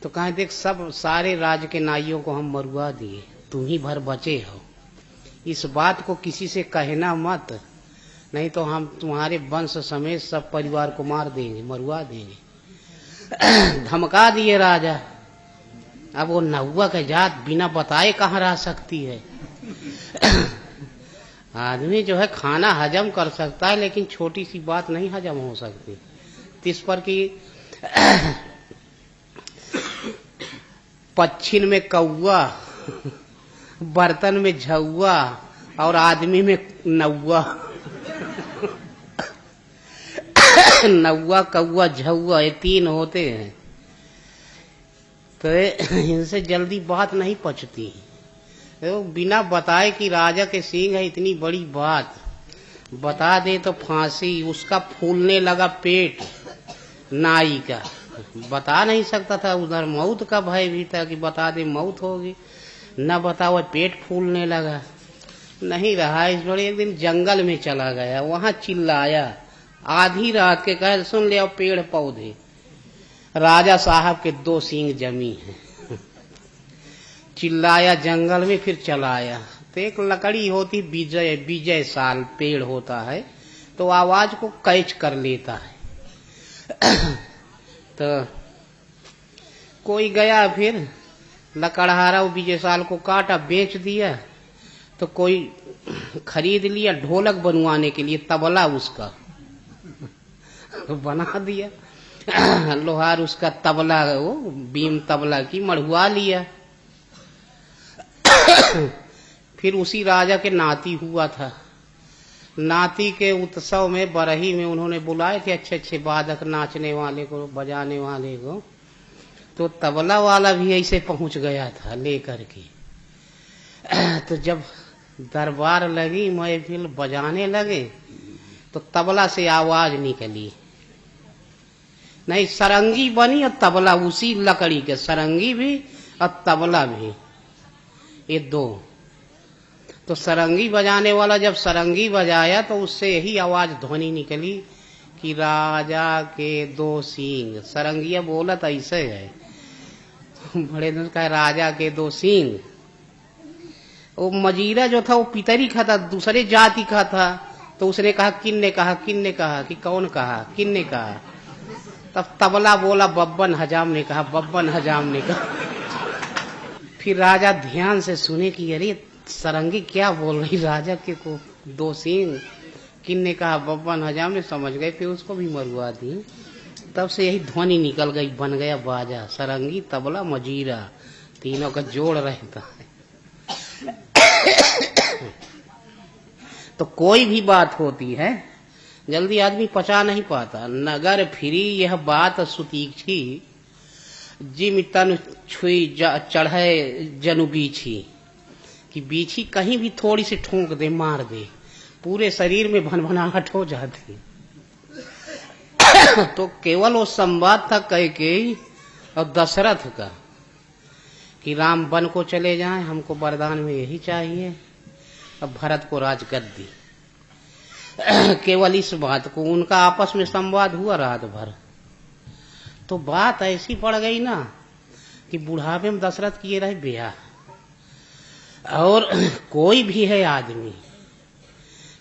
तो कहा देख सब सारे राज के नाइयों को हम मरवा दिए, तुम ही भर बचे हो, इस बात को किसी से कहना मत, नहीं तो हम तुम्हारे वंश समेत सब परिवार को मार देंगे, मरवा देंगे। धमका दिए राजा। अब वो नौवा का जात बिना बताए कहाँ रह सकती है। आदमी जो है खाना हजम कर सकता है, लेकिन छोटी सी बात नहीं हजम हो सकती। इस पर कि पच्छिन में कौवा, बर्तन में झौवा और आदमी में नौवा। नौवा कौवा झौवा ये तीन होते हैं, तो इनसे जल्दी बात नहीं पचती। तो बिना बताए कि राजा के सींग है, इतनी बड़ी बात बता दे तो फांसी। उसका फूलने लगा पेट नाई का, बता नहीं सकता था, उधर मौत का भय भी था कि बता दे मौत होगी, न बताओ पेट फूलने लगा। नहीं रहा इस बड़े, एक दिन जंगल में चला गया, वहां चिल्लाया आधी रात के, कहे सुन ले पेड़ पौधे, राजा साहब के 2 सींग जमी हैं। चिल्लाया जंगल में, फिर चलाया तो एक लकड़ी होती विजय, विजय साल पेड़ होता है, तो आवाज को कैच कर लेता है। तो कोई गया, फिर लकड़हारा विजय साल को काटा, बेच दिया। तो कोई खरीद लिया ढोलक बनवाने के लिए, तबला उसका बना दिया। लोहार उसका तबला, वो बीम तबला की मढ़ुआ लिया। फिर उसी राजा के नाती हुआ था, नाती के उत्सव में बरही में उन्होंने बुलाए थे अच्छे अच्छे वादक, नाचने वाले को, बजाने वाले को। तो तबला वाला भी ऐसे पहुंच गया था लेकर के। तो जब दरबार लगी, महफिल बजाने लगे, तो तबला से आवाज निकली, नहीं सरंगी बनी और तबला उसी लकड़ी के, सरंगी भी और तबला भी, ये 2। तो सरंगी बजाने वाला जब सरंगी बजाया तो उससे यही आवाज ध्वनि निकली कि राजा के 2 सींग। सरंगिया बोलत ऐसे है, बड़े दिन का राजा के 2 सींग। वो मजीरा जो था वो पितरी का था, दूसरे जाति का था। तो उसने कहा किन्ने कहा, किन्ने कहा कि कौन कहा, किन्ने कहा। तब तबला बोला बब्बन हजाम ने कहा, बब्बन हजाम ने कहा। फिर राजा ध्यान से सुने कि अरे सरंगी क्या बोल रही, राजा के को 2 सींग, किन्ने कहा बब्बन हजाम ने, समझ गए। फिर उसको भी मरवा दी। तब से यही ध्वनि निकल गई, बन गया बाजा, सरंगी तबला मजीरा, तीनों का जोड़ रहता है। तो कोई भी बात होती है जल्दी आदमी पचा नहीं पाता। नगर फिरी यह बात सुतीक्षी, जिम तन छुई चढ़े जनु बीछी, कि बीछी कहीं भी थोड़ी सी ठोंक दे, मार दे, पूरे शरीर में भनभनाहट हो जाती। तो केवल वो संवाद था कैकेयी और दशरथ का कि राम वन को चले जाएं, हमको वरदान में यही चाहिए, अब भरत को राजगद्दी। केवल इस बात को, उनका आपस में संवाद हुआ रात भर। तो बात ऐसी पड़ गई ना कि बुढ़ापे में दशरथ किए रहे ब्याह, और कोई भी है आदमी,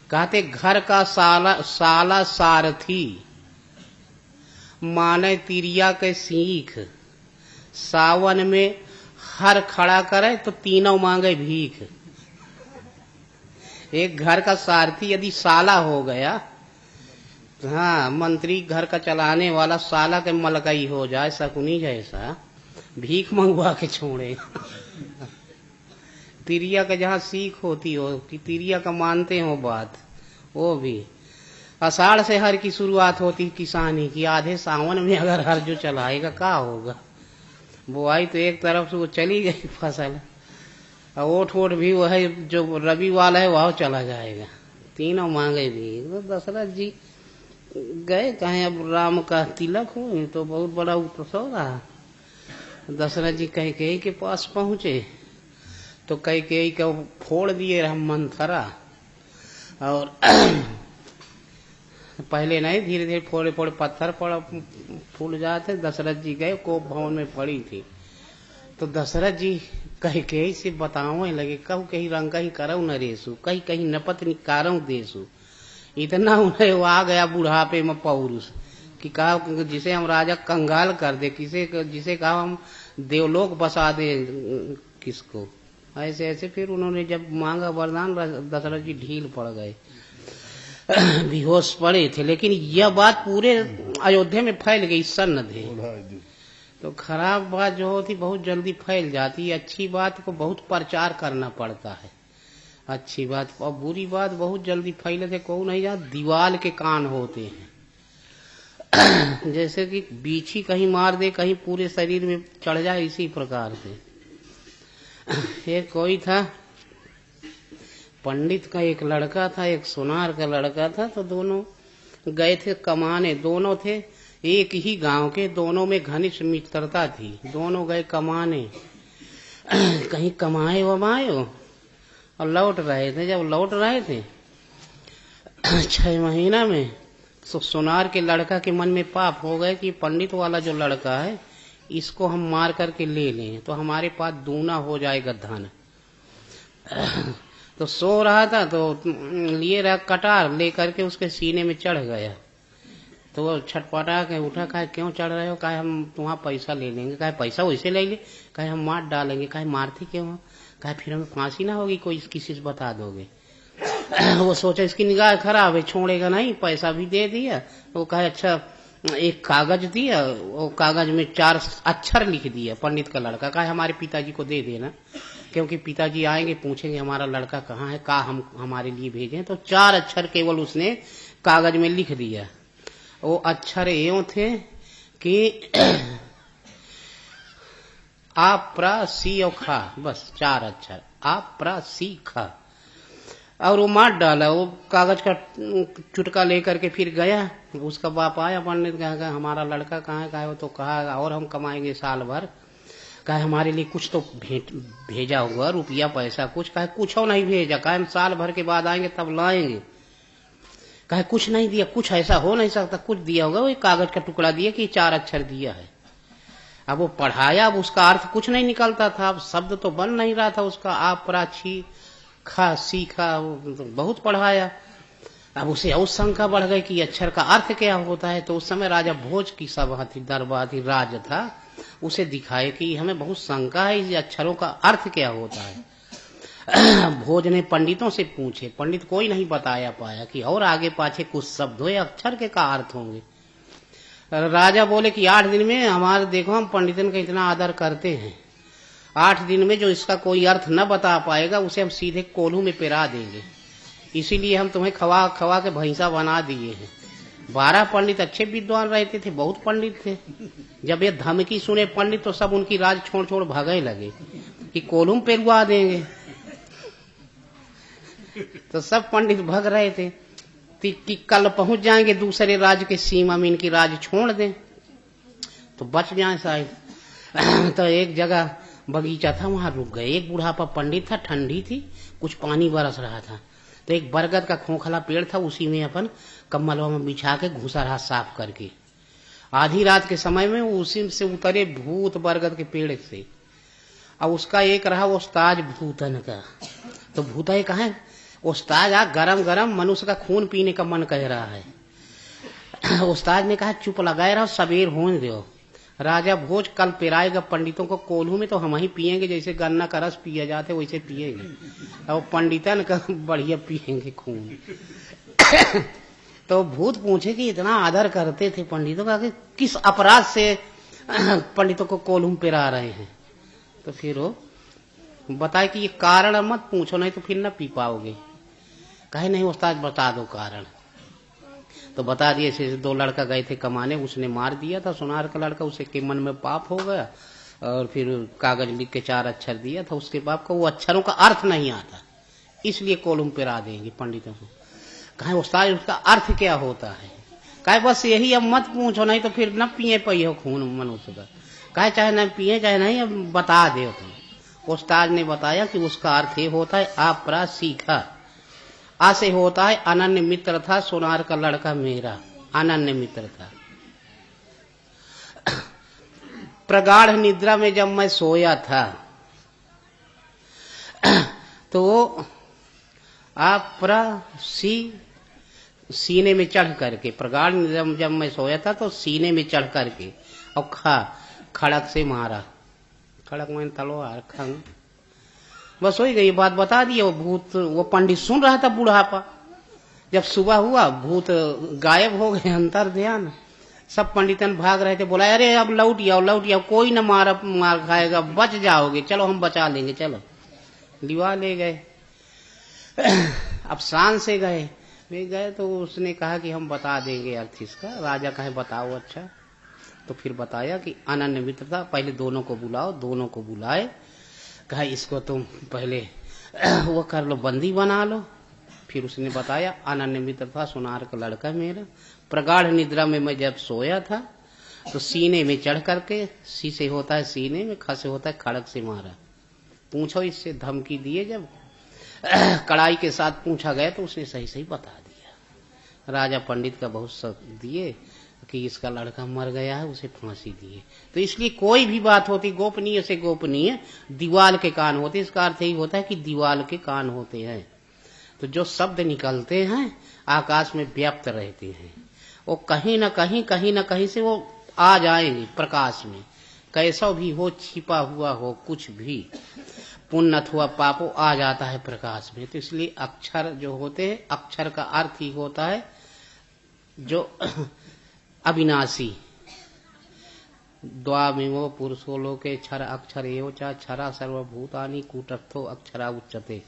कहते घर का साला सारथी, माने तिरिया के सीख, सावन में हर खड़ा करे तो तीनों मांगे भीख। एक घर का सारथी यदि साला हो गया, हाँ मंत्री घर का चलाने वाला साला के मलकई हो जाए, शकुनी जैसा, भीख मंगवा के छोड़े। तिरिया का जहाँ सीख होती हो कि तिरिया का मानते हो बात, वो भी आषाढ़ से हर की शुरुआत होती किसानी की, आधे सावन में अगर हर जो चलाएगा क्या होगा, बुआई तो एक तरफ से वो चली गई फसल, ओठ वोट भी वो है जो रबी वाला है वह चला जाएगा, तीनों मांगे भी। तो दशरथ जी गए कहें अब राम का तिलक हो, तो बहुत बड़ा उत्सव रहा। दशरथ जी कैकेयी के पास पहुंचे तो कैकेयी को फोड़ दिए मंथरा, और पहले नहीं, धीरे धीरे थोड़े थोड़े पत्थर पड़ फूल जाते। दशरथ जी गए, कोप भवन में पड़ी थी। तो दशरथ जी कहीं कहीं से बताओ लगे, कहू कहीं रंग कहीं करऊ नरेशु, कहीं कहीं नपत निकारऊ देशु। इतना उन्हें वो आ गया बुढ़ापे में पौरुष कि कहा जिसे हम राजा कंगाल कर दे, जिसे कहा हम देवलोक बसा दे किसको। ऐसे ऐसे फिर उन्होंने जब मांगा वरदान, दशरथ जी ढील पड़ गए, बेहोश पड़े थे। लेकिन यह बात पूरे अयोध्या में फैल गई सन्नधे। तो खराब बात जो होती बहुत जल्दी फैल जाती है, अच्छी बात को बहुत प्रचार करना पड़ता है। अच्छी बात और बुरी बात बहुत जल्दी फैले थे, को नहीं जा दीवाल के कान होते हैं। जैसे कि बीछी कहीं मार दे, कहीं पूरे शरीर में चढ़ जाए, इसी प्रकार से। एक कोई था पंडित का एक लड़का था, एक सोनार का लड़का था। तो दोनों गए थे कमाने, दोनों थे एक ही गांव के, दोनों में घनिष्ठ मित्रता थी। दोनों गए कमाने, कहीं कमाए वमाए और लौट रहे थे। जब लौट रहे थे 6 महीना में, तो सोनार के लड़का के मन में पाप हो गए कि पंडित वाला जो लड़का है इसको हम मार करके ले लें तो हमारे पास दूना हो जाएगा धन। तो सो रहा था, तो लिए रहा कटार, ले करके उसके सीने में चढ़ गया। तो वो छटपटा के उठा, कहे क्यों चढ़ रहे हो? कहे हम तुम्हारा पैसा ले लेंगे। कहे पैसा वैसे ले ले? कहे हम मार डालेंगे। कहे मारते क्यों हो? कहे फिर हमें फांसी ना होगी, कोई किसी से बता दोगे। वो सोचा इसकी निगाह खराब है, छोड़ेगा नहीं, पैसा भी दे दिया। वो कहे अच्छा एक कागज दिया, वो कागज में 4 अक्षर लिख दिया। पंडित का लड़का कहे हमारे पिताजी को दे देना, क्योंकि पिताजी आएंगे पूछेंगे हमारा लड़का कहाँ है, हम हमारे लिए भेजें। तो 4 अक्षर केवल उसने कागज में लिख दिया। वो अक्षर यूं थे कि आप प्रा सी और खा, बस 4 अक्षर, आप प्रा सी खा। और वो मार डाला। वो कागज का चुटका लेकर के फिर गया। उसका बाप आया, पंडित कहा हमारा लड़का कहाँ है? कहा वो तो कहा और हम कमाएंगे साल भर। कहा हमारे लिए कुछ तो भेजा होगा, रुपया पैसा कुछ। कहा कुछ और नहीं भेजा। कहा हम साल भर के बाद आएंगे तब लाएंगे। कहा कुछ नहीं दिया, कुछ ऐसा हो नहीं सकता, कुछ दिया होगा। वो कागज का टुकड़ा दिया कि 4 अक्षर दिया है। अब वो पढ़ाया, अब उसका अर्थ कुछ नहीं निकलता था, अब शब्द तो बन नहीं रहा था उसका। आप प्राची खा सीखा, बहुत पढ़ाया। अब उसे और शंका बढ़ गई कि अक्षर का अर्थ क्या होता है। तो उस समय राजा भोज की सभा थी, दरबार थी, राज था। उसे दिखाए कि हमें बहुत शंका है, इस अक्षरों का अर्थ क्या होता है। भोज ने पंडितों से पूछे, पंडित कोई नहीं बताया पाया कि और आगे पाछे कुछ शब्द हो या अक्षर के का अर्थ होंगे। राजा बोले कि 8 दिन में हमारे देखो हम पंडितन का इतना आदर करते हैं, 8 दिन में जो इसका कोई अर्थ न बता पाएगा उसे हम सीधे कोल्हू में पिरा देंगे। इसीलिए हम तुम्हें खवा खवा के भैंसा बना दिए हैं। 12 पंडित अच्छे विद्वान रहते थे, बहुत पंडित थे। जब ये धमकी सुने पंडित तो सब उनकी राज छोड़ छोड़ भागने लगे कि कोल्हू में पिरवा देंगे। तो सब पंडित भाग रहे थे कि कल पहुंच जाएंगे दूसरे राज्य के सीमा में, इनकी राज छोड़ दें तो बच जाए शायद। तो एक जगह बगीचा था, वहां रुक गए। एक बुढ़ापा पंडित था, ठंडी थी, कुछ पानी बरस रहा था। तो एक बरगद का खोखला पेड़ था, उसी में अपन कम्बलवा में बिछा के घुसा रहा साफ करके। आधी रात के समय में उसी से उतरे भूत बरगद के पेड़ से। अब उसका एक रहा उस्ताद भूतन का। तो भूता कहा है उस्ताद आ गरम गरम मनुष्य का खून पीने का मन कह रहा है। उस्ताद ने कहा चुप लगाए रहो, सबेर होने दो। राजा भोज कल पिराएगा पंडितों को कोल्हू में, तो हम ही पियेंगे, जैसे गन्ना का रस पिया जाते वैसे पियेंगे। और पंडितन का बढ़िया पियेंगे खून। तो भूत पूछे कि इतना आदर करते थे पंडितों का, कि किस अपराध से पंडितों को कोल्हू में पिरा रहे हैं। तो फिर वो बताए कि ये कारण मत पूछो, नहीं तो फिर न पी पाओगे। कहे नहीं उस्ताद बता दो कारण। तो बता दिए, ऐसे 2 लड़का गए थे कमाने, उसने मार दिया था सुनार का लड़का, उसे के मन में पाप हो गया। और फिर कागज लिख के 4 अक्षर दिया था उसके बाप को, वो अक्षरों का अर्थ नहीं आता, इसलिए कोलम पिरा देंगे पंडितों को। कहे उस्ताद उसका अर्थ क्या होता है? कहे बस यही, अब मत पूछो, नहीं तो फिर न पिए पई हो खून मनुष्य का। कहे चाहे न पिए चाहे नहीं, अब बता दो तुम। उस्ताद ने बताया कि उसका अर्थ ये होता है आप प्रा सीखा। आ से होता है अनन्य मित्र था सोनार का लड़का मेरा, अनन्य मित्र था। प्रगाढ़ निद्रा में जब मैं सोया था तो आप सीने में चढ़ करके, प्रगाढ़ निद्रा में जब मैं सोया था तो सीने में चढ़ करके और खड़क से मारा। खड़क मैंने तलवार खंग, बस हो ही गई बात, बता दिया। वो भूत, वो पंडित सुन रहा था बुढ़ापा। जब सुबह हुआ भूत गायब हो गए, अंतर ध्यान। सब पंडितन भाग रहे थे, बोला अरे अब लौट आओ, कोई न मार खाएगा, बच जाओगे, चलो हम बचा लेंगे, चलो। लिवा ले गए। अब शान से गए, वे गए तो उसने कहा कि हम बता देंगे अर्थ इसका। राजा कहे बताओ। अच्छा, तो फिर बताया कि अनन्य मित्र था, पहले दोनों को बुलाओ। दोनों को बुलाए, कहा इसको तुम पहले वो कर लो, बंदी बना लो। फिर उसने बताया अनन्य मित्र था सोनार का लड़का मेरा, प्रगाढ़ निद्रा में मैं जब सोया था तो सीने में चढ़ करके, सी से होता है सीने में, ख से होता है खड़क से मारा। पूछो इससे, धमकी दिए जब कड़ाई के साथ पूछा गया तो उसने सही सही बता दिया। राजा पंडित का बहुत शक दिए कि इसका लड़का मर गया है, उसे फांसी दिए। तो इसलिए कोई भी बात होती गोपनीय से गोपनीय दीवाल के कान होते, इसका अर्थ यही होता है कि दीवाल के कान होते हैं। तो जो शब्द निकलते हैं आकाश में व्याप्त रहते हैं, वो कहीं न कहीं से वो आ जाएंगे प्रकाश में। कैसा भी हो, छिपा हुआ हो, कुछ भी पुण्य अथवा पाप, आ जाता है प्रकाश में। तो इसलिए अक्षर जो होते हैं, अक्षर का अर्थ ही होता है जो अविनाशी। द्वामिमो पुरुषो लोके क्षर अक्षर एव च क्षरा सर्वभूतानि कूटस्थो अक्षरा उच्यते।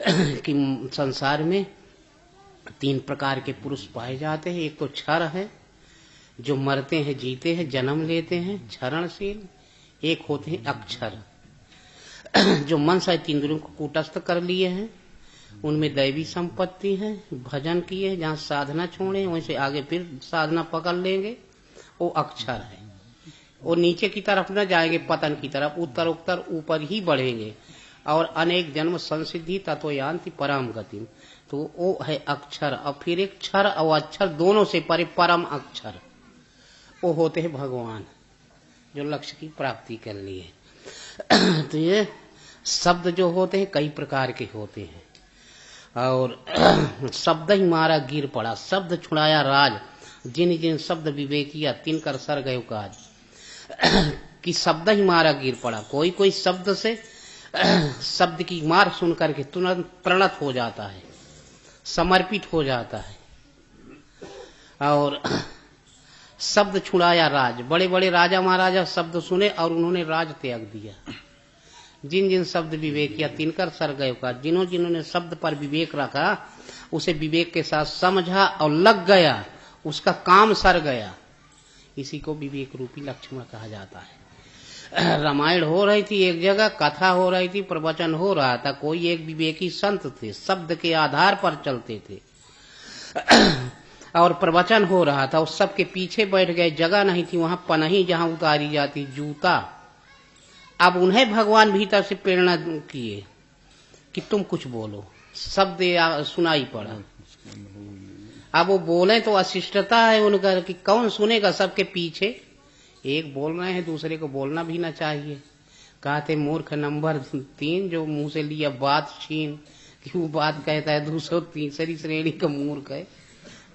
कि संसार में 3 प्रकार के पुरुष पाए जाते हैं। एक तो क्षर है, जो मरते हैं, जीते हैं, जन्म लेते हैं, क्षरणशील। एक होते हैं अक्षर, जो मन से 3 इंद्रियों को कूटस्थ कर लिए हैं, उनमें दैवी संपत्ति है, भजन किए, जहाँ साधना छोड़े वहीं से आगे फिर साधना पकड़ लेंगे, वो अक्षर है। वो नीचे की तरफ न जाएंगे, पतन की तरफ, उत्तर ऊपर ही बढ़ेंगे और अनेक जन्म संसिद्धि तत्वयांति परम गति। तो वो है अक्षर। और फिर एक क्षर और अक्षर दोनों से परे परम अक्षर, वो होते हैं भगवान, जो लक्ष्य की प्राप्ति कर लिए। तो ये शब्द जो होते हैं कई प्रकार के होते हैं, और शब्द ही मारा गिर पड़ा, शब्द छुड़ाया राज, जिन जिन शब्द विवेकिया तिनकर सर गयो काज। कि शब्द ही मारा गिर पड़ा, कोई कोई शब्द से शब्द की मार सुन करके तुरंत प्रणत हो जाता है, समर्पित हो जाता है। और शब्द छुड़ाया राज, बड़े बड़े राजा महाराजा शब्द सुने और उन्होंने राज त्याग दिया। जिन जिन शब्द विवेक या तिनकर सर गए का, जिन्होंने शब्द पर विवेक रखा, उसे विवेक के साथ समझा और लग गया, उसका काम सर गया। इसी को विवेक रूपी लक्ष्मण कहा जाता है। रामायण हो रही थी एक जगह, कथा हो रही थी, प्रवचन हो रहा था, कोई एक विवेकी संत थे, शब्द के आधार पर चलते थे और प्रवचन हो रहा था। उस सब के पीछे बैठ गए, जगह नहीं थी वहां पनाही जहां उतारी जाती जूता। अब उन्हें भगवान भीतर से प्रेरणा किए कि तुम कुछ बोलो, शब्द सुनाई पड़ा। अब वो बोले तो अशिष्टता है उनका कि कौन सुनेगा, सबके पीछे एक बोल रहे हैं, दूसरे को बोलना भी ना चाहिए। कहते मूर्ख नंबर 3, जो मुंह से लिया बात छीन, कि वो बात कहता है 203 श्रेणी का मूर्ख है।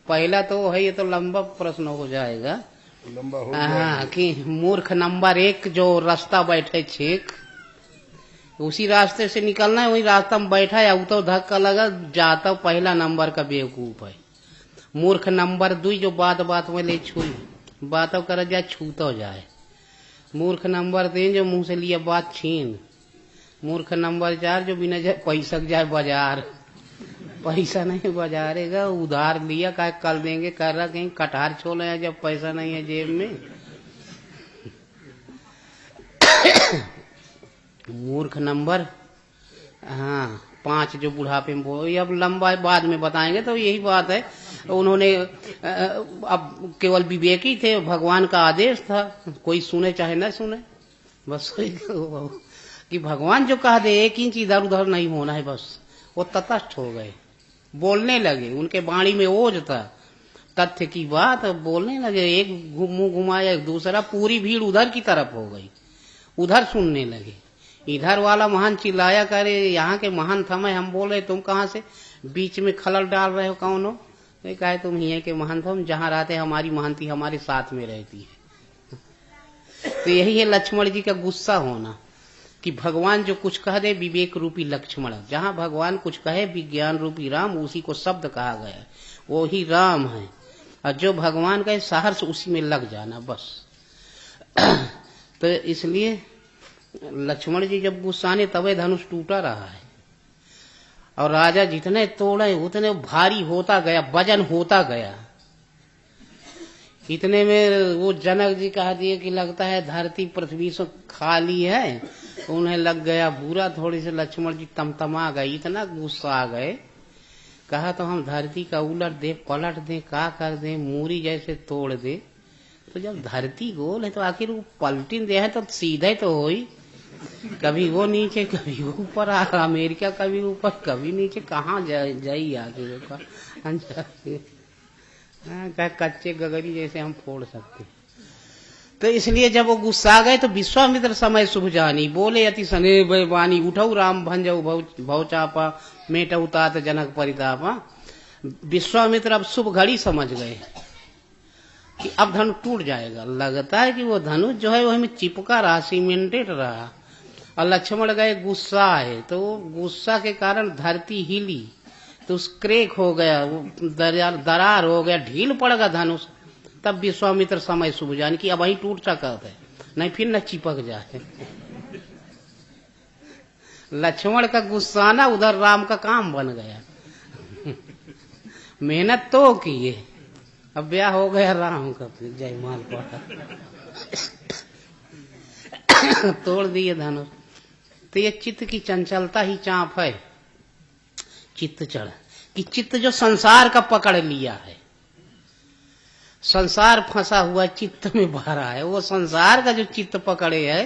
पहला तो है, ये तो लंबा प्रश्न हो जाएगा, लंबा हो हाँ, कि मूर्ख नंबर 1 जो रास्ता बैठे छेक, उसी रास्ते से निकलना है, वही रास्ता में बैठा है, तो धक्का लगा जाता, पहला नंबर का बेवकूफ है। मूर्ख नंबर 2 जो बात बात में ले छुई, बातों कर जाए छूतो जाए। मूर्ख नंबर 3 जो मुंह से लिया बात छीन। मूर्ख नंबर 4 जो बिना जाए पैसा जाए बाजार, पैसा नहीं बाजारेगा, उधार लिया का कल देंगे, कर रहा कहीं कटार छोड़ है जब पैसा नहीं है जेब में। मूर्ख नंबर 5 जो बुढ़ापे में बोल, अब लंबा बाद में बताएंगे। तो यही बात है, उन्होंने अब केवल विवेकी थे, भगवान का आदेश था, कोई सुने चाहे न सुने, बस कि भगवान जो कह दे 1 इंच इधर उधर नहीं होना है, बस वो तटस्थ हो गए। बोलने लगे, उनके वाणी में ओज था, तथ्य की बात। बोलने लगे, एक मुंह घुमाया, दूसरा, पूरी भीड़ उधर की तरफ हो गई, उधर सुनने लगे। इधर वाला महान चिल्लाया, करे यहाँ के महान थमे, हम बोल रहे तुम कहाँ से बीच में खलल डाल रहे हो, कौन हो? कहा तुम ही के महान थम, जहाँ रहते हमारी महानती हमारे साथ में रहती है। तो यही है लक्ष्मण जी का गुस्सा होना, कि भगवान जो कुछ कह दे विवेक रूपी लक्ष्मण, जहाँ भगवान कुछ कहे विज्ञान रूपी राम, उसी को शब्द कहा गया, वो ही राम है। और जो भगवान कहे सहर्ष उसी में लग जाना बस। तो इसलिए लक्ष्मण जी जब गुस्साने तबे धनुष टूटा रहा है, और राजा जितने तोड़े उतने भारी होता गया, वजन होता गया। इतने में वो जनक जी कहा दिए कि लगता है धरती पृथ्वी से खाली है, उन्हें लग गया बुरा। थोड़ी से लक्ष्मण जी तमतमा गए, इतना गुस्सा आ गए, कहा तो हम धरती का उलट दे, पलट दे, का कर दे, मूरी जैसे तोड़ दे। तो जब धरती गोल है तो आखिर वो पलटी दे है तो सीधे तो हो ही, कभी वो नीचे कभी वो ऊपर, अमेरिका कभी ऊपर कभी नीचे, कहाँ जाई आगे कच्चे गगरी जैसे हम फोड़ सकते। तो इसलिए जब वो गुस्सा गए तो विश्वामित्र समय शुभ जानी, बोले अति सने वाणी, उठऊ राम भंजऊ भव चापा, मेटऊ तात जनक परितापा। विश्वामित्र अब शुभ घड़ी समझ गए कि अब धनुष टूट जाएगा। लगता है कि वो धनुष जो है वही में चिपका रहा, सीमेंटेड रहा, और लक्ष्मण गए गुस्सा है, तो गुस्सा के कारण धरती हिली, तो क्रैक हो गया, दरार हो गया, ढील पड़ गया धनुष। तब विश्वामित्र समय शुभ जान कि अब वही टूट सका है, नहीं फिर न चिपक जाए। लक्ष्मण का गुस्साना उधर राम का काम बन गया। मेहनत तो किए, अब ब्याह हो गया राम का, जयमाल पड़ा, तोड़ दिए धनुष। तो ये चित्त की चंचलता ही चाप है, चित्त चढ़ कि चित्त जो संसार का पकड़ लिया है, संसार फंसा हुआ चित्त में भरा है, वो संसार का जो चित्त पकड़े है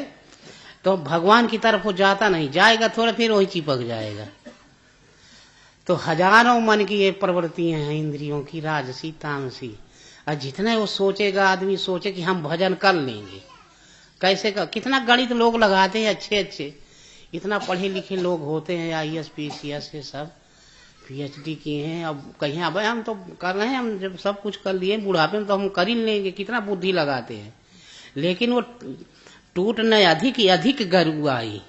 तो भगवान की तरफ वो जाता नहीं, जाएगा थोड़ा फिर वही चिपक जाएगा। तो हजारों मन की ये प्रवृत्तियां हैं इंद्रियों की, राजसी तामसी, और जितने वो सोचेगा, आदमी सोचे कि हम भजन कर लेंगे, कैसे का कितना गणित लोग लगाते हैं, अच्छे अच्छे इतना पढ़े लिखे लोग होते हैं, IAS PCS से सब PhD किए हैं। अब कहीं अब हम तो कर रहे हैं, हम जब सब कुछ कर लिए बुढ़ापे में तो हम कर ही लेंगे, कितना बुद्धि लगाते हैं, लेकिन वो टूटने अधिक गरुआई,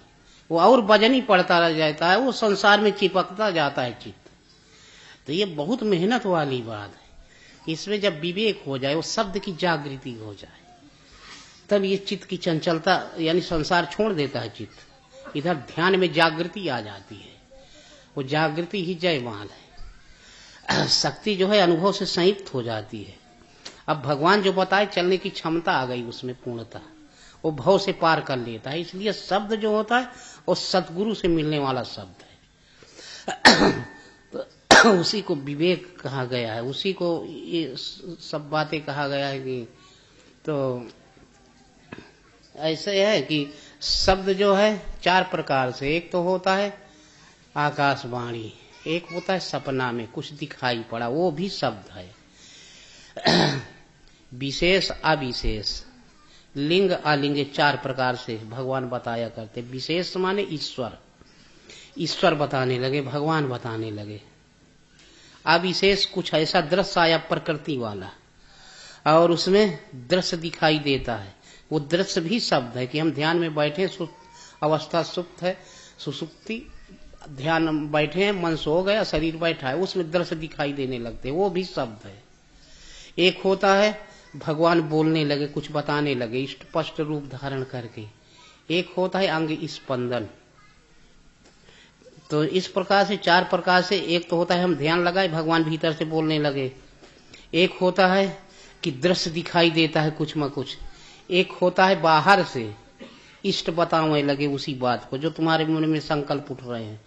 वो और वजनी पड़ता रह जाता है, वो संसार में चिपकता जाता है चित्त। तो ये बहुत मेहनत वाली बात है। इसमें जब विवेक हो जाए, वो शब्द की जागृति हो जाए, तब ये चित्त की चंचलता यानी संसार छोड़ देता है चित्त, इधर ध्यान में जागृति आ जाती है। वो जागृति ही जयमाल है। शक्ति जो है अनुभव से संयुक्त हो जाती है। अब भगवान जो बताए चलने की क्षमता आ गई उसमें पूर्णता, वो भव से पार कर लेता है। इसलिए शब्द जो होता है वो सतगुरु से मिलने वाला शब्द है। तो उसी को विवेक कहा गया है, उसी को ये सब बातें कहा गया है कि तो ऐसे है कि शब्द जो है चार प्रकार से, एक तो होता है आकाशवाणी, एक होता है सपना में कुछ दिखाई पड़ा, वो भी शब्द है। विशेष अविशेष, लिंग अलिंग, चार प्रकार से भगवान बताया करते। विशेष माने ईश्वर, ईश्वर बताने लगे, भगवान बताने लगे। अविशेष कुछ ऐसा दृश्य आया प्रकृति वाला, और उसमें दृश्य दिखाई देता है, वो दृश्य भी शब्द है कि हम ध्यान में बैठे, अवस्था सुप्त है, सुसुप्ति ध्यान बैठे हैं, मन सो गया, शरीर बैठा है, उसमें दृश्य दिखाई देने लगते, वो भी शब्द है। एक होता है भगवान बोलने लगे, कुछ बताने लगे स्पष्ट रूप धारण करके। एक होता है अंग स्पंदन। तो इस प्रकार से चार प्रकार से, एक तो होता है हम ध्यान लगाए भगवान भीतर से बोलने लगे, एक होता है कि दृश्य दिखाई देता है कुछ म कुछ, एक होता है बाहर से इष्ट बताने लगे उसी बात को जो तुम्हारे मन में संकल्प उठ रहे हैं,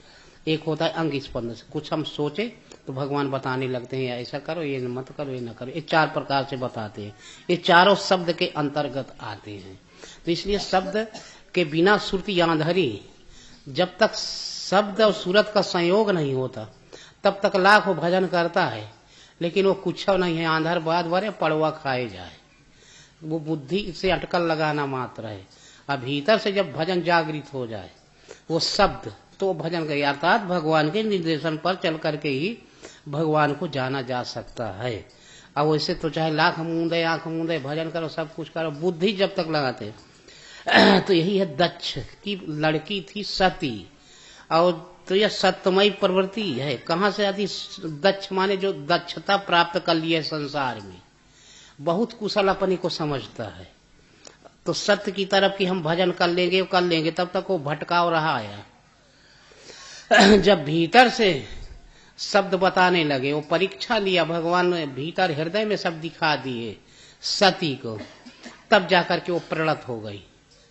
एक होता है अंग स्पंदन से कुछ हम सोचे तो भगवान बताने लगते हैं ऐसा करो, ये मत करो, ये न करो। ये चार प्रकार से बताते हैं, ये चारों शब्द के अंतर्गत आते हैं। तो इसलिए शब्द के बिना श्रुति आंधरी, जब तक शब्द और सूरत का संयोग नहीं होता तब तक लाख वो भजन करता है, लेकिन वो कुछ नहीं है, आंधर बाद भरे पड़वा खाए जाए। वो बुद्धि से अटकल लगाना मात्र है। अब भीतर से जब भजन जागृत हो जाए, वो शब्द तो भजन का, अर्थात भगवान के निर्देशन पर चल करके ही भगवान को जाना जा सकता है। अब वैसे तो चाहे लाख मूंदे आंख मूंदे भजन करो, सब कुछ करो, बुद्धि जब तक लगाते तो यही है। दक्ष की लड़की थी सती, और तो यह सत्यमयी प्रवृत्ति है। कहाँ से आती? दक्ष माने जो दक्षता प्राप्त कर लिए संसार में, बहुत कुशल अपने को समझता है। तो सत्य की तरफ कि हम भजन कर लेंगे, तब तक वो भटकाव रहा है। जब भीतर से शब्द बताने लगे, वो परीक्षा लिया भगवान ने, भीतर हृदय में सब दिखा दिए सती को, तब जाकर के वो प्रणत हो गई,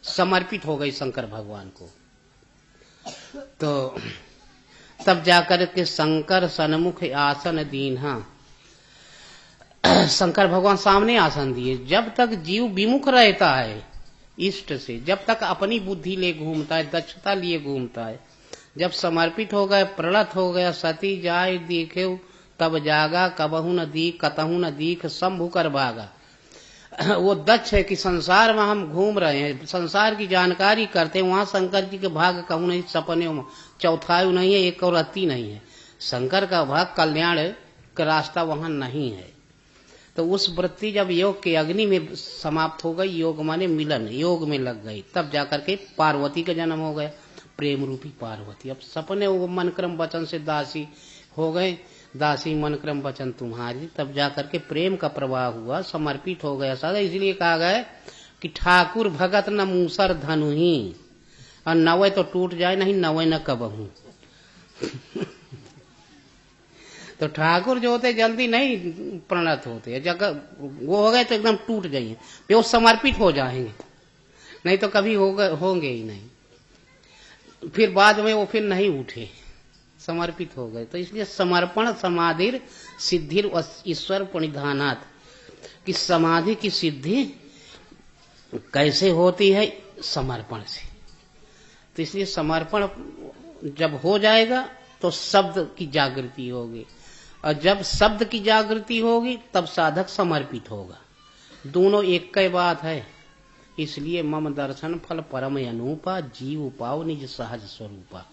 समर्पित हो गई शंकर भगवान को। तो तब जाकर के शंकर सन्मुख आसन दीन्हा, शंकर भगवान सामने आसन दिए। जब तक जीव विमुख रहता है इष्ट से, जब तक अपनी बुद्धि ले घूमता है, दक्षता लिए घूमता है, जब समर्पित हो गए, प्रणत हो गया, सती जाय देखे तब जागा, कबहू न दीख कतहू न दीख शंभु कर भागा। वो दक्ष है कि संसार में हम घूम रहे हैं, संसार की जानकारी करते हैं, वहां शंकर जी के भाग कहूं नहीं, सपने में चौथायु नहीं है, एक और अति नहीं है। शंकर का भाग कल्याण का रास्ता वहां नहीं है। तो उस वृत्ति जब योग के अग्नि में समाप्त हो गई, योग माने मिलन, योग में लग गई, तब जाकर के पार्वती का जन्म हो गया, प्रेम रूपी पार्वती। अब सपने वो मन क्रम वचन से दासी हो गए, दासी मन क्रम वचन तुम्हारी, तब जाकर के प्रेम का प्रवाह हुआ, समर्पित हो गया सदा। इसलिए कहा गया कि ठाकुर भगत न मूसर धनु ही, और नवे तो टूट जाए नहीं, नवे न कबहू। तो ठाकुर जो होते जल्दी नहीं प्रणत होते, जगह वो हो गए तो एकदम टूट जाइए, वो समर्पित हो जाएंगे, नहीं तो कभी होंगे ही नहीं। फिर बाद में वो फिर नहीं उठे, समर्पित हो गए। तो इसलिए समर्पण समाधिर सिद्धिर ईश्वर प्रणिधानात्, कि समाधि की सिद्धि कैसे होती है? समर्पण से। तो इसलिए समर्पण जब हो जाएगा तो शब्द की जागृति होगी, और जब शब्द की जागृति होगी तब साधक समर्पित होगा। दोनों एक ही बात है। इसलिए मम दर्शन फल परम अनूपा, जीव पाओ निज सहज स्वरूपा।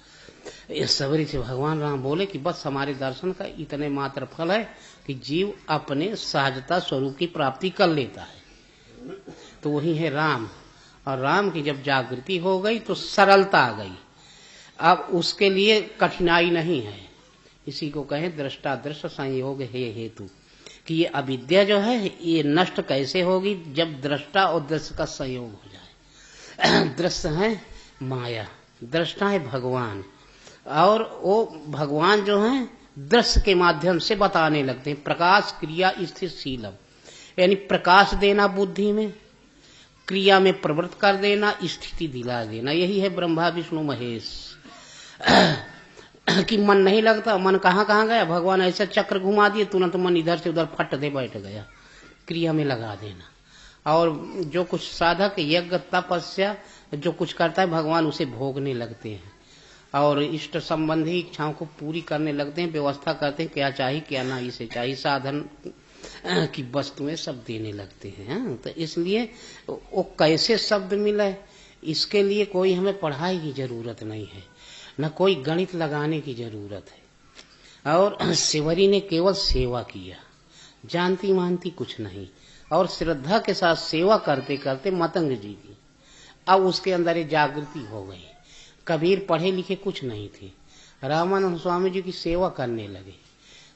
इस सबरी से भगवान राम बोले कि बस हमारे दर्शन का इतने मात्र फल है कि जीव अपने सहजता स्वरूप की प्राप्ति कर लेता है। तो वही है राम, और राम की जब जागृति हो गई तो सरलता आ गई। अब उसके लिए कठिनाई नहीं है। इसी को कहें दृष्टा दृश्य संयोग है हेतु, कि ये अविद्या जो है ये नष्ट कैसे होगी? जब दृष्टा और दृश्य का संयोग हो जाए। दृश्य है माया, दृष्टा है भगवान, और वो भगवान जो है दृश्य के माध्यम से बताने लगते हैं। प्रकाश क्रिया स्थिर शीलम, यानी प्रकाश देना बुद्धि में, क्रिया में प्रवृत्त कर देना, स्थिति दिला देना। यही है ब्रह्मा विष्णु महेश। कि मन नहीं लगता, मन कहाँ कहाँ गया, भगवान ऐसा चक्र घुमा दिए, तुरंत मन इधर से उधर फट दे बैठ गया, क्रिया में लगा देना। और जो कुछ साधक यज्ञ तपस्या जो कुछ करता है, भगवान उसे भोगने लगते हैं, और इष्ट संबंधी इच्छाओं को पूरी करने लगते हैं, व्यवस्था करते हैं, क्या चाहिए क्या ना इसे चाहिए, साधन की वस्तुएं सब देने लगते हैं। तो इसलिए वो कैसे शब्द मिले, इसके लिए कोई हमें पढ़ाई की जरूरत नहीं है, न कोई गणित लगाने की जरूरत है। और सेवरी ने केवल सेवा किया, जानती मानती कुछ नहीं, और श्रद्धा के साथ सेवा करते करते मतंग जी की अब उसके अंदर ये जागृति हो गई। कबीर पढ़े लिखे कुछ नहीं थे, रामानंद स्वामी जी की सेवा करने लगे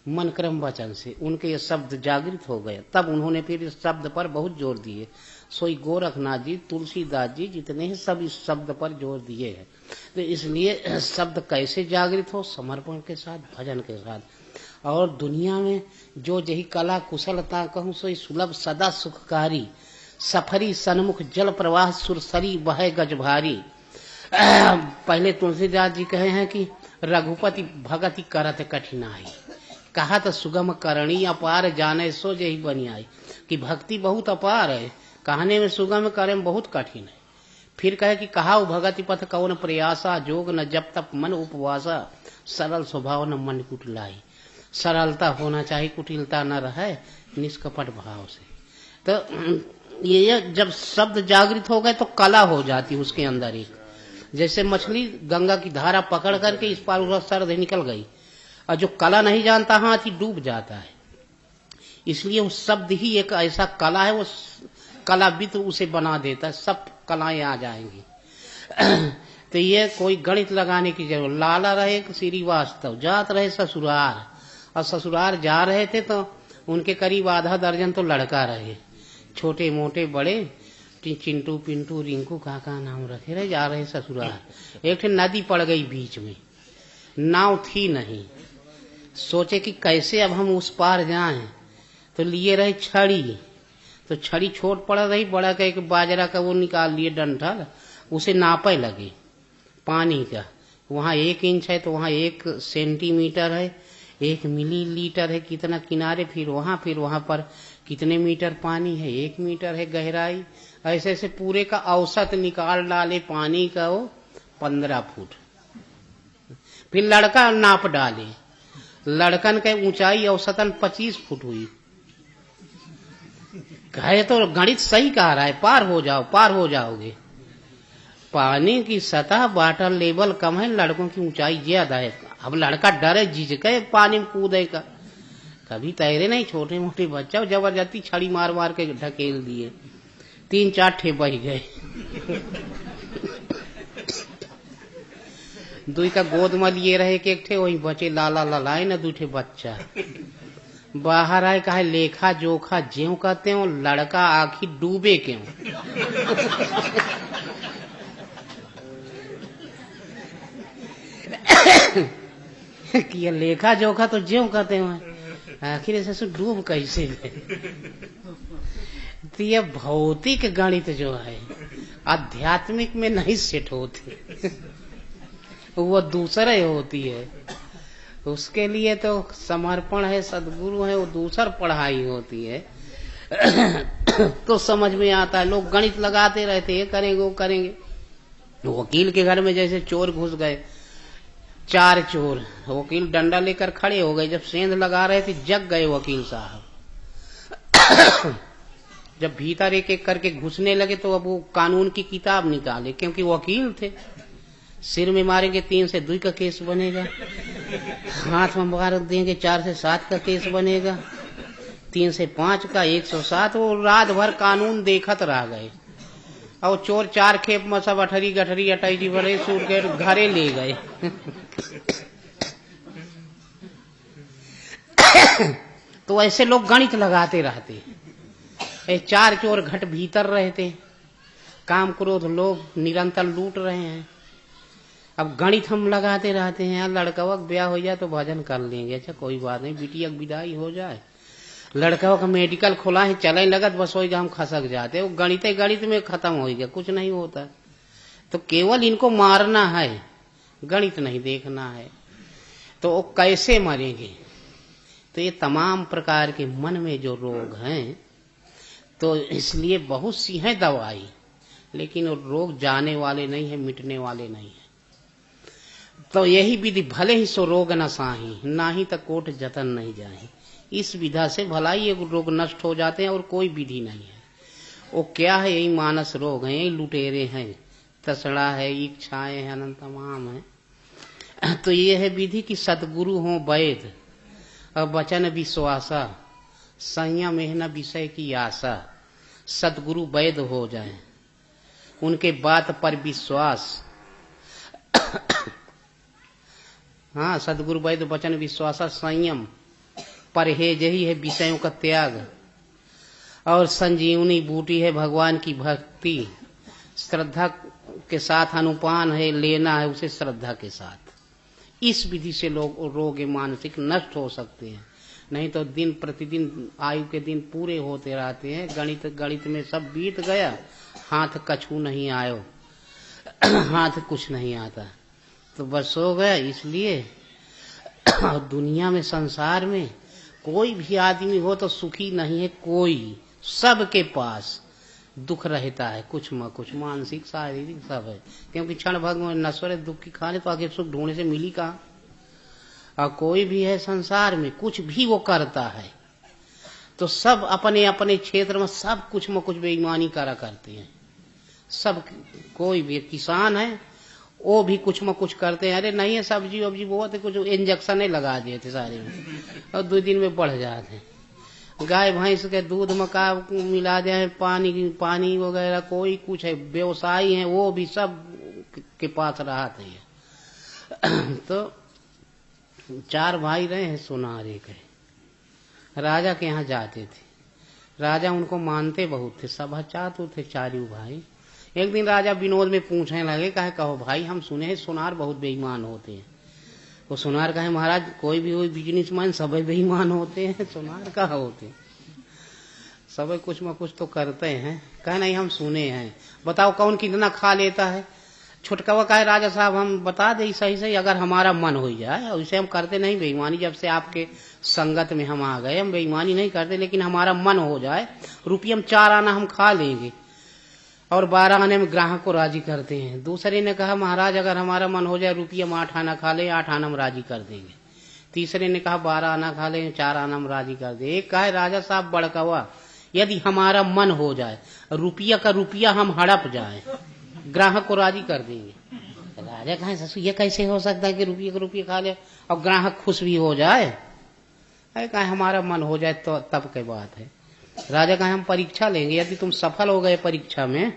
मन क्रम वचन से, उनके ये शब्द जागृत हो गए। तब उन्होंने फिर इस शब्द पर बहुत जोर दिए। सोई गोरखनाथ जी, तुलसीदास जी जितने हैं सब इस शब्द पर जोर दिए हैं। तो इसलिए शब्द कैसे जागृत हो? समर्पण के साथ, भजन के साथ। और दुनिया में जो यही कला कुशलता कहूँ सोई सुलभ सदा सुखकारी, सफरी सन्मुख जल प्रवाह सुरसरी बहे गज भारी। पहले तुलसीदास जी कहे हैं कि रघुपति भगति करत कठिनाई, कहा तो सुगम करणी अपार जाने सो जही बनियाई, कि भक्ति बहुत अपार है, कहने में सुगम करे में बहुत कठिन है। फिर कहे कि कहा भगति पथ कौन प्रयासा, जोग न जब तप मन उपवासा, सरल स्वभाव न मन कुट लाई। सरलता होना चाहिए, कुटिलता न रहे, निष्कपट भाव से। तो ये जब शब्द जागृत हो गए तो कला हो जाती उसके अंदर एक, जैसे मछली गंगा की धारा पकड़ करके इस पार उस सर्द निकल गई, और जो कला नहीं जानता हाथी डूब जाता है। इसलिए वो शब्द ही एक ऐसा कला है, वो कलाविद उसे बना देता है, सब कलाएं आ जाएंगी। तो ये कोई गणित लगाने की जरूरत। लाला रहे श्रीवास्तव, जात रहे ससुरार, और ससुरार जा रहे थे तो उनके करीब आधा दर्जन तो लड़का रहे, छोटे मोटे बड़े, चिंटू पिंटू रिंकू का नाम रखे रहे, जा रहे ससुराल। एक नदी पड़ गई बीच में, नाव थी नहीं, सोचे कि कैसे अब हम उस पार जाएं, तो लिए रहे छड़ी, तो छड़ी छोट पड़ रही, बड़ा का एक बाजरा का वो निकाल लिए डंठल, उसे नापे लगे पानी का, वहां 1 इंच है तो वहां 1 सेंटीमीटर है, 1 मिलीलीटर है कितना किनारे, फिर वहां पर कितने मीटर पानी है, 1 मीटर है गहराई, ऐसे ऐसे पूरे का औसत निकाल डाले पानी का, वो 15 फुट। फिर लड़का नाप डाले, लड़कन के ऊंचाई औसतन 25 फुट हुई। कहे तो गणित सही कह रहा है, पार हो जाओ, पार हो जाओगे। पानी की सतह वाटर लेवल कम है, लड़कों की ऊंचाई ज्यादा है। अब लड़का डरे झिझके पानी में कूदेगा, कभी तैरे नहीं, छोटे मोटे बच्चा जबरदस्ती छड़ी मार मार के ढकेल दिए, 3-4 ठे बह गए। दुई का गोद में लिए रहे कि 1 ठे, वही बचे लाला ललाए न 2 ठे बच्चा। बाहर आए, कहा लेखा जोखा ज्यों कहते हो, लड़का आखिर डूबे क्यों। कि ये लेखा जोखा तो ज्यों कहते हो, आखिर ऐसे डूब कैसे गए। तो ये भौतिक गणित जो है आध्यात्मिक में नहीं सेट होती, वो दूसरे होती है। उसके लिए तो समर्पण है, सदगुरु है, वो दूसर पढ़ाई होती है। तो समझ में आता है। लोग गणित लगाते रहते, ये करेंगे वो करेंगे। वकील के घर में जैसे चोर घुस गए, 4 चोर, वकील डंडा लेकर खड़े हो गए, जब सेंध लगा रहे थे जग गए वकील साहब। जब भीतर एक एक करके घुसने लगे तो अब वो कानून की किताब निकाले, क्योंकि वकील थे। सिर में मारेंगे 3 से 2 का केस बनेगा, हाथ में मार देंगे 4 से 7 का केस बनेगा, 3 से 5 का, 107। वो रात भर कानून देखत रह गए। और चोर 4 खेप में सब अठरी गठरी अटैची भरे सूट के घरे ले गए। तो ऐसे लोग गणित लगाते रहते। 4 चोर घट भीतर रहते, काम क्रोध लोग निरंतर लूट रहे हैं। अब गणित हम लगाते रहते हैं, लड़का का ब्याह हो जाए तो भजन कर लेंगे, अच्छा कोई बात नहीं, बिटिया की विदाई हो जाए, लड़का का मेडिकल खोला है चले लगत, बस वही हम खसक जाते। वो गणित में खत्म हो गया, कुछ नहीं होता। तो केवल इनको मारना है, गणित नहीं देखना है। तो वो कैसे मरेंगे? तो ये तमाम प्रकार के मन में जो रोग हैं, तो इसलिए बहुत सी है दवाई, लेकिन वो रोग जाने वाले नहीं है, मिटने वाले नहीं है। तो यही विधि भले ही सो रोग न साही, ना ही तक कोट जतन नहीं जाही। इस विधा से भला ही रोग नष्ट हो जाते हैं, और कोई विधि नहीं है। वो क्या है? यही मानस रोग है, यही लुटेरे हैं, तसड़ा है, इच्छाएं हैं, अनंत तमाम है। तो ये है विधि की सदगुरु हो वैद, और वचन विश्वासा, संयम है न विषय की आशा। सदगुरु वैद हो जाए, उनके बात पर विश्वास। हाँ, सदगुरु वैद वचन विश्वासा, संयम, परहेज ही है विषयों का त्याग, और संजीवनी बूटी है भगवान की भक्ति। श्रद्धा के साथ अनुपान है, लेना है उसे श्रद्धा के साथ। इस विधि से लोग रोग मानसिक नष्ट हो सकते हैं। नहीं तो दिन प्रतिदिन आयु के दिन पूरे होते रहते हैं, गणित में सब बीत गया, हाथ कछू नहीं आयो, हाथ कुछ नहीं आता, तो बस हो गया। इसलिए दुनिया में, संसार में कोई भी आदमी हो तो सुखी नहीं है कोई, सबके पास दुख रहता है, कुछ न कुछ, मानसिक शारीरिक सब है। क्योंकि क्षण भर में नश्वर दुख की खाने, तो आगे सुख ढूंढने से मिली कहाँ? और कोई भी है संसार में कुछ भी वो करता है तो सब अपने अपने क्षेत्र में सब कुछ में कुछ बेईमानी करा करते हैं। सब कोई भी किसान है वो भी कुछ में कुछ करते हैं। अरे नहीं है सब्जी वब्जी बहुत है, कुछ इंजेक्शन लगा दिए थे सारे में और 2 दिन में बढ़ जाते हैं। गाय भैंस के दूध में का मिला दिया है, पानी वगैरह कोई कुछ है। व्यवसायी है वो भी सब के पास राहत है। तो 4 भाई रहे हैं, सोनार एक है। राजा के यहाँ जाते थे। राजा उनको मानते बहुत थे, सब चातुर थे चारों भाई। एक दिन राजा विनोद में पूछने लगे, कहो भाई हम सुने हैं सोनार बहुत बेईमान होते हैं। वो सोनार कहे महाराज कोई भी हो बिजनेसमैन सब बेईमान होते हैं, सोनार कहाँ होते, सब कुछ में कुछ तो करते हैं। कहे नहीं हम सुने हैं। बताओ कौन कितना खा लेता है। छुटकावा कहे राजा साहब हम बता दे सही सही, अगर हमारा मन हो जाए। और इसे हम करते नहीं बेईमानी, जब से आपके संगत में हम आ गए हम बेईमानी नहीं करते, लेकिन हमारा मन हो जाए रुपये हम 4 आना हम खा लेंगे और 12 आने में ग्राहक को राजी करते हैं। दूसरे ने कहा महाराज अगर हमारा मन हो जाए रुपये हम 8 आना खा लें, 8 आना हम राजी कर देंगे। तीसरे ने कहा 12 आना खा लें, 4 आना हम राजी कर देंगे। एक कहा राजा साहब बड़कवा यदि हमारा मन हो जाए रुपया का रुपया हम हड़प जाए ग्राहक को राजी कर देंगे। राजा कहे ससु ये कैसे हो सकता है कि रुपये का रुपया खा ले और ग्राहक खुश भी हो जाए। कहे हमारा मन हो जाए तो तब की बात है। राजा कहे हम परीक्षा लेंगे, यदि तुम सफल हो गए परीक्षा में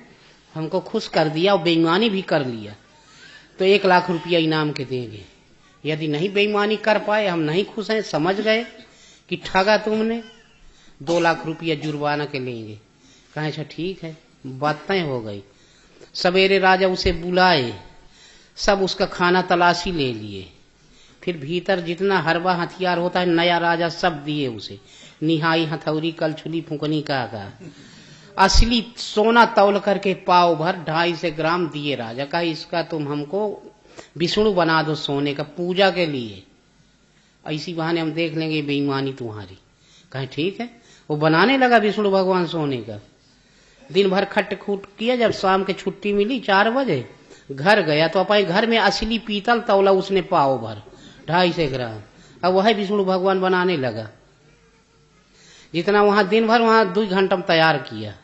हमको खुश कर दिया और बेईमानी भी कर लिया तो 1 लाख रुपया इनाम के देंगे। यदि नहीं बेईमानी कर पाए, हम नहीं खुश हैं, समझ गए कि ठगा तुमने, 2 लाख रुपया जुर्माना के लेंगे। कहे अच्छा ठीक है, बातें हो गई। सवेरे राजा उसे बुलाए, सब उसका खाना तलाशी ले लिए, फिर भीतर जितना हरवा हथियार होता है नया राजा सब दिए उसे, निहाई हथौड़ी कलछुली फुकनी का असली सोना तौल करके पाव भर 250 ग्राम दिए राजा का। इसका तुम हमको विष्णु बना दो सोने का पूजा के लिए, ऐसी बहाने हम देख लेंगे बेईमानी तुम्हारी। कहे ठीक है। वो बनाने लगा विष्णु भगवान सोने का। दिन भर खट खूट किया, जब शाम के छुट्टी मिली 4 बजे घर गया तो अपने घर में असली पीतल तौला उसने पाव भर 250 ग्राम। अब वह विष्णु भगवान बनाने लगा। जितना वहां दिन भर वहां 2 घंटा में तैयार किया।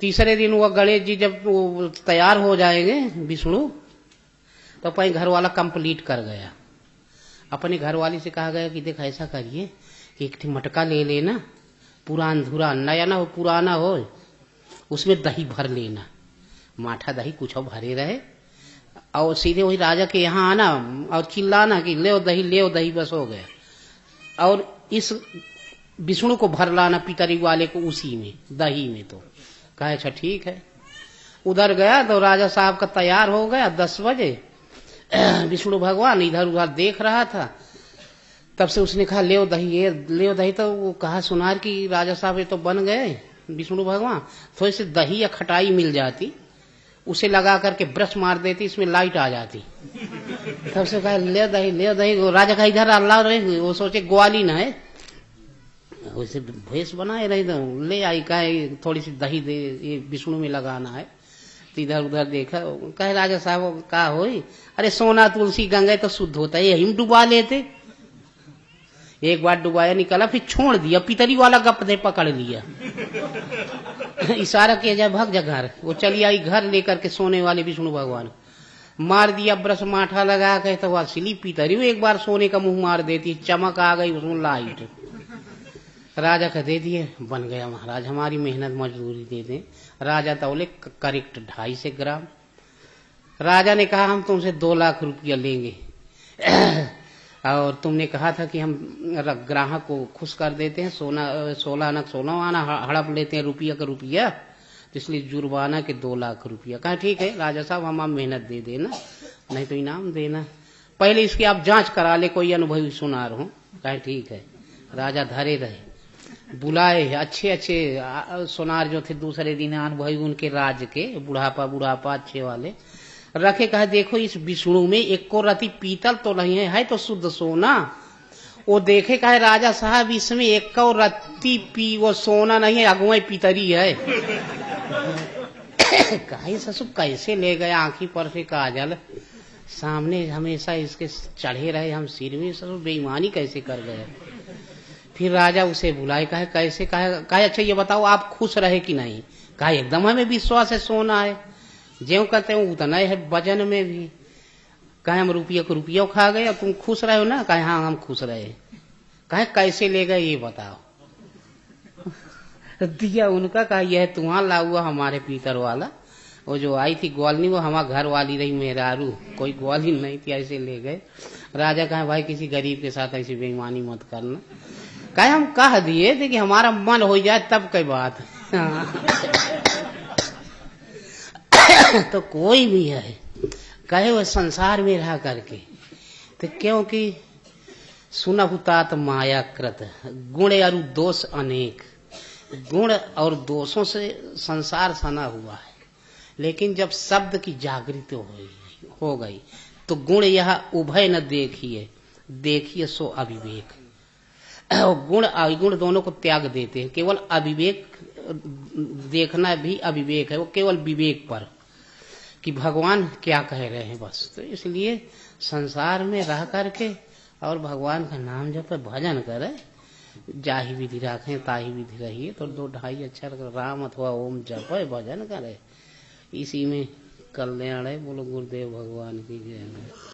तीसरे दिन वह गणेश जी जब तैयार हो जाएंगे विष्णु तो अपने घर वाला कंप्लीट कर गया। अपने घर वाली से कहा गया कि देख ऐसा करिए कि एक मटका ले लेना, पुरान धुरा, नया ना हो पुराना हो, उसमें दही भर लेना, माठा दही कुछ भरे रहे, और सीधे वही राजा के यहाँ आना और चिल्लाना कि ले दही, बस हो गया। और इस विष्णु को भर लाना पितरी वाले को उसी में दही में। तो कहा अच्छा ठीक है। उधर गया तो राजा साहब का तैयार हो गया 10 बजे। विष्णु भगवान इधर उधर देख रहा था। तब से उसने कहा ले दही। तो वो कहा सुनार की राजा साहब ये तो बन गए विष्णु भगवान, थोड़ी सी दही या खटाई मिल जाती, उसे लगा करके ब्रश मार देती, इसमें लाइट आ जाती। तब से कहा ले दही। राजा का इधर अल्लाह रहे, वो सोचे ग्वाली न है, वैसे भेष बनाए रही तो ले आई। कहे थोड़ी सी दही दे, ये विष्णु में लगाना है। तो इधर उधर देखा, कहे राजा साहब का हो, अरे सोना तुलसी गंगा तो शुद्ध होता है, यही डुबा लेते। एक बार डुबाया निकला, फिर छोड़ दिया, पितरी वाला गप दे पकड़ लिया। इशारा किया जाए भाग जा घर। वो चली आई घर लेकर के सोने वाले विष्णु भगवान, मार दिया ब्रश माठा लगा के। तो वह सिली पितरी एक बार सोने का मुंह मार देती, चमक आ गई उसमें लाइट। राजा का दे दिए, बन गया महाराज, हमारी मेहनत मजदूरी दे दें। राजा तौले करेक्ट 250 ग्राम। राजा ने कहा हम तुमसे 2 लाख रुपया लेंगे और तुमने कहा था कि हम ग्राहक को खुश कर देते हैं, 16 आना हड़प लेते हैं रुपया का रुपया, तो इसलिए जुर्माना के 2 लाख रुपया। कहा ठीक है राजा साहब हम आप मेहनत दे देना, नहीं तो इनाम देना, पहले इसकी आप जांच करा ले, कोई अनुभवी सुनार हो। कहा ठीक है। राजा धरे रहे, बुलाए अच्छे सोनार जो थे दूसरे दिन अनुभवी उनके राज के, बुढ़ापा अच्छे वाले रखे। कहा देखो इस विष्णु में एक को रति पीतल तो नहीं है तो शुद्ध सोना। वो देखे कहे राजा साहब इसमें एक को रत्ती वो सोना नहीं है, अगुआ पितरी है। कहे ससुर कैसे ले गए आंखी पर से काजल, सामने हमेशा इसके चढ़े रहे, हम सिर में, सब बेईमानी कैसे कर गए। फिर राजा उसे बुलाए, कहे कैसे, कहे अच्छा ये बताओ आप खुश रहे कि नहीं। कहा एकदम हमें विश्वास है, सोना है, ज्यों कहते हैं उतना है वजन में भी। कहे हम रुपये को रुपया खा गए, तुम खुश रहे हो ना। कहे हाँ हम खुश रहे। कहे कैसे ले गए ये बताओ। दिया उनका, कहा यह तुम्हारा ला हुआ हमारे पीतर वाला, वो जो आई थी ग्वालिनी वो हमारा घर वाली रही मेहरारू, कोई ग्वालिन नहीं थी, ऐसे ले गए। राजा कहे भाई किसी गरीब के साथ ऐसी बेईमानी मत करना। कहे हम कह दिए थे कि हमारा मन हो जाए तब कोई बात। तो कोई भी है कहे वो संसार में रह करके, तो क्योंकि सुनहुतात माया कृत गुण और दोष अनेक, गुण और दोषों से संसार सना हुआ है। लेकिन जब शब्द की जागृति हो गई तो गुण यह उभय न देखिए, देखिए सो अविवेक। गुण अविगुण दोनों को त्याग देते हैं, केवल अविवेक देखना भी अविवेक है, वो केवल विवेक पर कि भगवान क्या कह रहे हैं बस। तो इसलिए संसार में रह करके और भगवान का नाम जप भजन करे, जाहि विधि राखें ताहि विधि रहिए। तो 2-2.5 अक्षर राम अथवा ओम जप भजन करे, इसी में कल्याण है। बोलो गुरुदेव भगवान की जय।